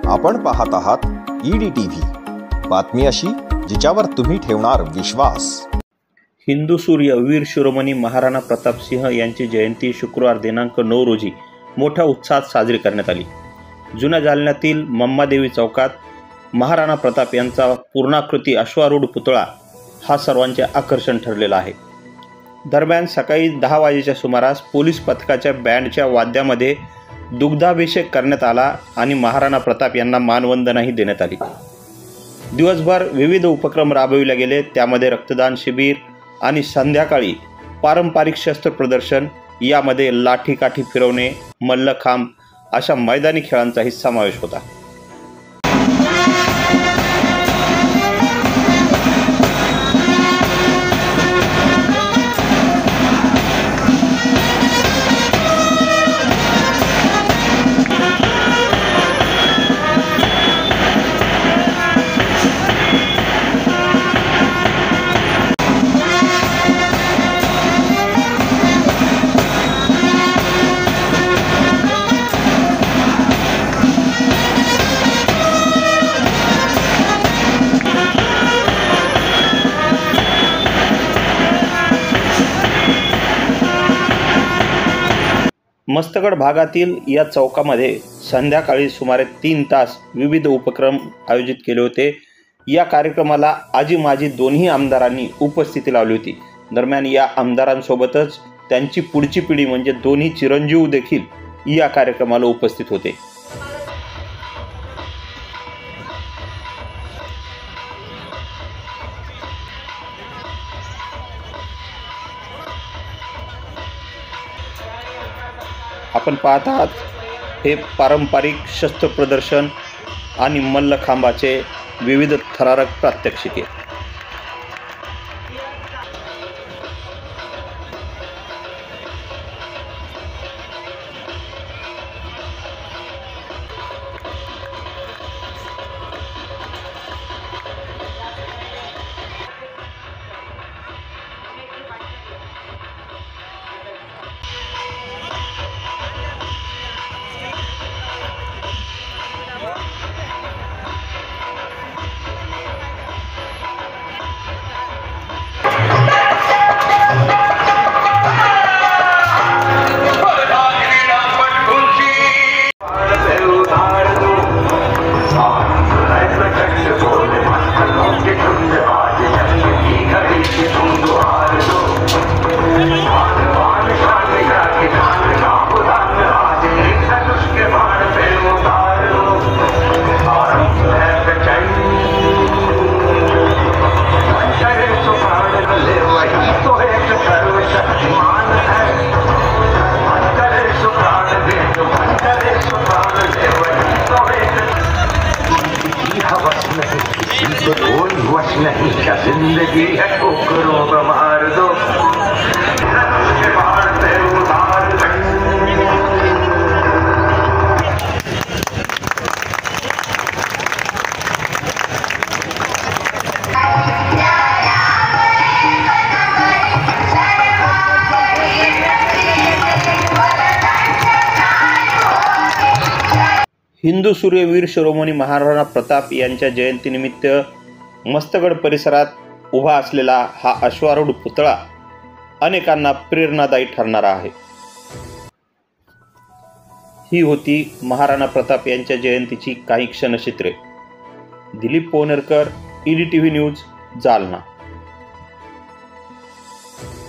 आपण पाहत आहात EDTV, बातमी अशी जिच्यावर तुम्ही ठेवणार विश्वास। हिंदू सूर्य वीर शिरोमणी महाराणा प्रताप सिंह यांची जयंती शुक्रवार दिनांक 9 रोजी मोठ्या उत्साहात साजरी करण्यात आली। जुन्या जालन्यातील मम्मादेवी चौकात महाराणा प्रताप यांचा पूर्णाकृती अश्वारूढ पुतळा हा सर्वांचे आकर्षण ठरलेला आहे। दरम्यान सकाळी 10 वाजेच्या सुमारास पोलीस पथकाच्या बँडच्या वाद्यामध्ये दुग्धाभिषेक करण्यात आला आणि महाराणा प्रताप यांना मानवंदनाही देण्यात आली। दिवसभर विविध उपक्रम राबविले गेले, त्यामध्ये रक्तदान शिबिर आणि संध्याकाळी पारंपरिक शस्त्र प्रदर्शन, यामध्ये लाठीकाठी फिरवणे, मल्लखांब अशा मैदानी खेळांचाही समावेश होता। मस्तगड भागातील या चौकामध्ये संध्याकाळी सुमारे 3 तास विविध उपक्रम आयोजित केले होते। या कार्यक्रमाला आजी माजी दोन्ही आमदारांनी उपस्थिती लावली होती। दरम्यान या आमदारांसोबतच त्यांची पुढची पिढी म्हणजे दोन्ही चिरंजीव देखील या कार्यक्रमाला उपस्थित होते। आपण पाहत आहात हे पारंपरिक शस्त्र प्रदर्शन आणि मल्लखांबाचे विविध थरारक प्रात्यक्षिके। नहीं क्या जिंदगी है ठोकरों को मार दो। हिंदू सूर्य वीर शिरोमणी महाराणा प्रताप यांच्या जयंतीनिमित्त मस्तगड परिसरात उभा असलेला हा अश्वारूढ पुतळा अनेकांना प्रेरणादायी ठरणारा आहे। ही होती महाराणा प्रताप यांच्या जयंतीची काही क्षणचित्रे। Dilip Ponerkar, EDTV news, Jalna.